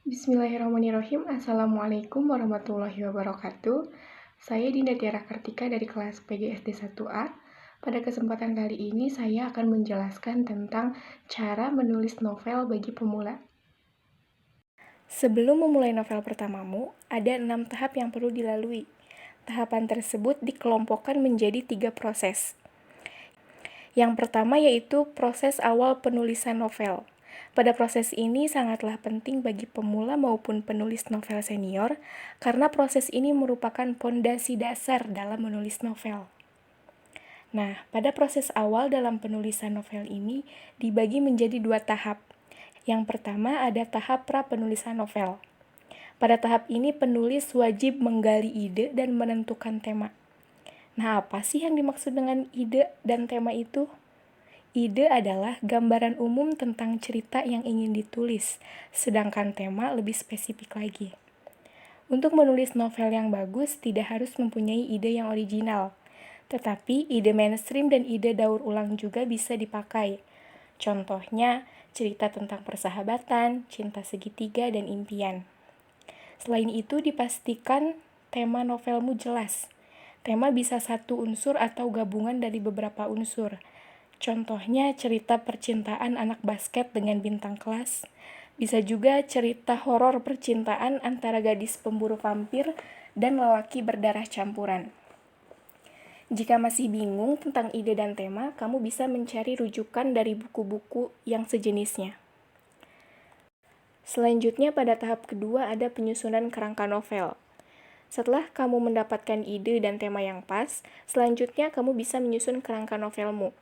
Bismillahirrahmanirrahim. Assalamualaikum warahmatullahi wabarakatuh. Saya Dinda Tiara Kartika dari kelas PGSD 1A. Pada kesempatan kali ini saya akan menjelaskan tentang cara menulis novel bagi pemula. Sebelum memulai novel pertamamu, ada 6 tahap yang perlu dilalui. Tahapan tersebut dikelompokkan menjadi 3 proses. Yang pertama yaitu proses awal penulisan novel. Pada proses ini sangatlah penting bagi pemula maupun penulis novel senior, karena proses ini merupakan pondasi dasar dalam menulis novel. Nah, pada proses awal dalam penulisan novel ini dibagi menjadi 2 tahap. Yang pertama ada tahap pra-penulisan novel. Pada tahap ini penulis wajib menggali ide dan menentukan tema. Nah, apa sih yang dimaksud dengan ide dan tema itu? Ide adalah gambaran umum tentang cerita yang ingin ditulis, sedangkan tema lebih spesifik lagi. Untuk menulis novel yang bagus tidak harus mempunyai ide yang original, tetapi ide mainstream dan ide daur ulang juga bisa dipakai. Contohnya, cerita tentang persahabatan, cinta segitiga, dan impian. Selain itu, dipastikan tema novelmu jelas. Tema bisa satu unsur atau gabungan dari beberapa unsur. Contohnya cerita percintaan anak basket dengan bintang kelas. Bisa juga cerita horor percintaan antara gadis pemburu vampir dan lelaki berdarah campuran. Jika masih bingung tentang ide dan tema, kamu bisa mencari rujukan dari buku-buku yang sejenisnya. Selanjutnya pada tahap kedua ada penyusunan kerangka novel. Setelah kamu mendapatkan ide dan tema yang pas, selanjutnya kamu bisa menyusun kerangka novelmu.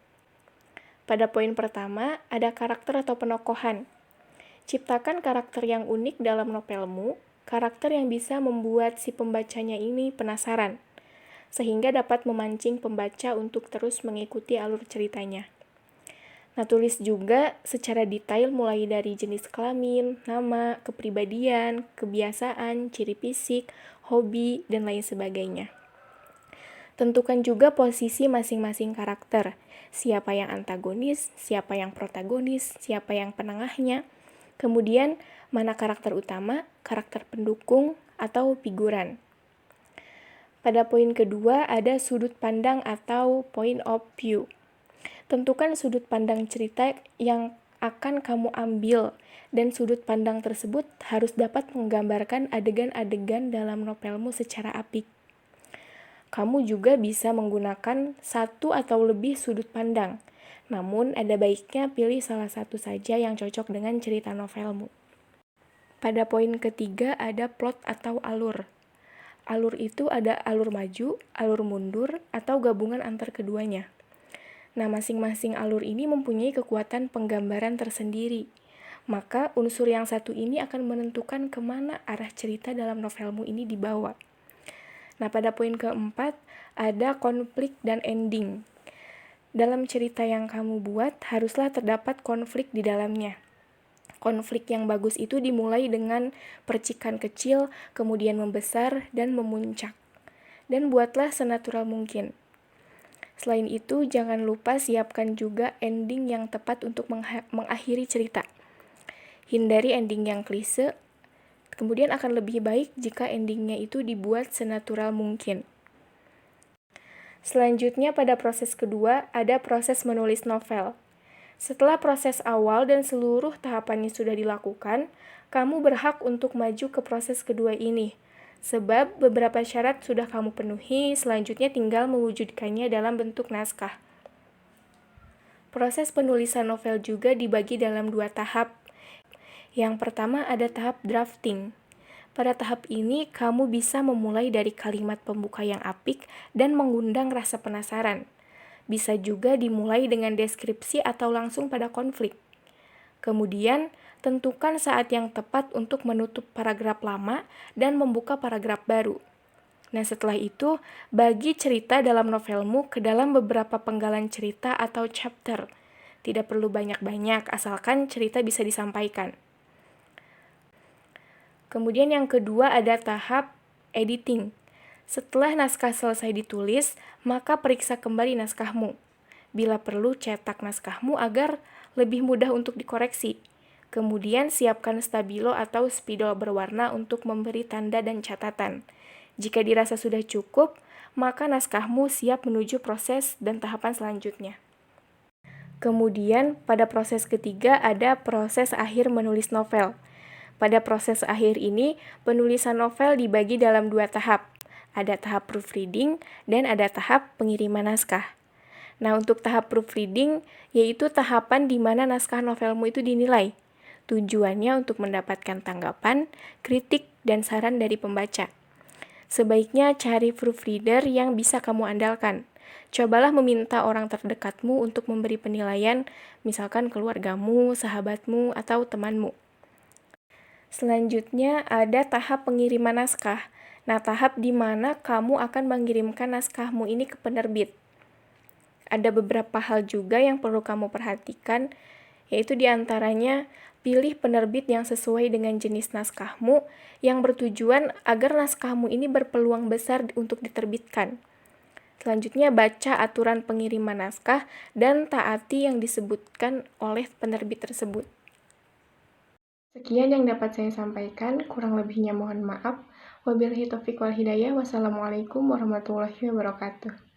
Pada poin pertama, ada karakter atau penokohan. Ciptakan karakter yang unik dalam novelmu, karakter yang bisa membuat si pembacanya ini penasaran, sehingga dapat memancing pembaca untuk terus mengikuti alur ceritanya. Nah, tulis juga secara detail mulai dari jenis kelamin, nama, kepribadian, kebiasaan, ciri fisik, hobi, dan lain sebagainya. Tentukan juga posisi masing-masing karakter, siapa yang antagonis, siapa yang protagonis, siapa yang penengahnya, kemudian mana karakter utama, karakter pendukung, atau figuran. Pada poin kedua ada sudut pandang atau point of view. Tentukan sudut pandang cerita yang akan kamu ambil, dan sudut pandang tersebut harus dapat menggambarkan adegan-adegan dalam novelmu secara apik. Kamu juga bisa menggunakan satu atau lebih sudut pandang, namun ada baiknya pilih salah satu saja yang cocok dengan cerita novelmu. Pada poin ketiga ada plot atau alur. Alur itu ada alur maju, alur mundur, atau gabungan antar keduanya. Nah, masing-masing alur ini mempunyai kekuatan penggambaran tersendiri. Maka unsur yang satu ini akan menentukan kemana arah cerita dalam novelmu ini dibawa. Nah, pada poin keempat, ada konflik dan ending. Dalam cerita yang kamu buat, haruslah terdapat konflik di dalamnya. Konflik yang bagus itu dimulai dengan percikan kecil, kemudian membesar dan memuncak. Dan buatlah senatural mungkin. Selain itu, jangan lupa siapkan juga ending yang tepat untuk mengakhiri cerita. Hindari ending yang klise. Kemudian akan lebih baik jika endingnya itu dibuat senatural mungkin. Selanjutnya pada proses kedua ada proses menulis novel. Setelah proses awal dan seluruh tahapannya sudah dilakukan, kamu berhak untuk maju ke proses kedua ini. Sebab beberapa syarat sudah kamu penuhi, selanjutnya tinggal mewujudkannya dalam bentuk naskah. Proses penulisan novel juga dibagi dalam 2 tahap. Yang pertama ada tahap drafting. Pada tahap ini, kamu bisa memulai dari kalimat pembuka yang apik dan mengundang rasa penasaran. Bisa juga dimulai dengan deskripsi atau langsung pada konflik. Kemudian, tentukan saat yang tepat untuk menutup paragraf lama dan membuka paragraf baru. Nah, setelah itu, bagi cerita dalam novelmu ke dalam beberapa penggalan cerita atau chapter. Tidak perlu banyak-banyak, asalkan cerita bisa disampaikan. Kemudian yang kedua ada tahap editing. Setelah naskah selesai ditulis, maka periksa kembali naskahmu. Bila perlu, cetak naskahmu agar lebih mudah untuk dikoreksi. Kemudian siapkan stabilo atau spidol berwarna untuk memberi tanda dan catatan. Jika dirasa sudah cukup, maka naskahmu siap menuju proses dan tahapan selanjutnya. Kemudian, pada proses ketiga ada proses akhir menulis novel. Pada proses akhir ini, penulisan novel dibagi dalam 2 tahap. Ada tahap proofreading dan ada tahap pengiriman naskah. Nah, untuk tahap proofreading, yaitu tahapan di mana naskah novelmu itu dinilai. Tujuannya untuk mendapatkan tanggapan, kritik, dan saran dari pembaca. Sebaiknya cari proofreader yang bisa kamu andalkan. Cobalah meminta orang terdekatmu untuk memberi penilaian, misalkan keluargamu, sahabatmu, atau temanmu. Selanjutnya ada tahap pengiriman naskah. Nah, tahap di mana kamu akan mengirimkan naskahmu ini ke penerbit. Ada beberapa hal juga yang perlu kamu perhatikan, yaitu diantaranya pilih penerbit yang sesuai dengan jenis naskahmu yang bertujuan agar naskahmu ini berpeluang besar untuk diterbitkan. Selanjutnya baca aturan pengiriman naskah dan taati yang disebutkan oleh penerbit tersebut. Sekian yang dapat saya sampaikan, kurang lebihnya mohon maaf. Wabillahi taufiq wal hidayah. Wassalamualaikum warahmatullahi wabarakatuh.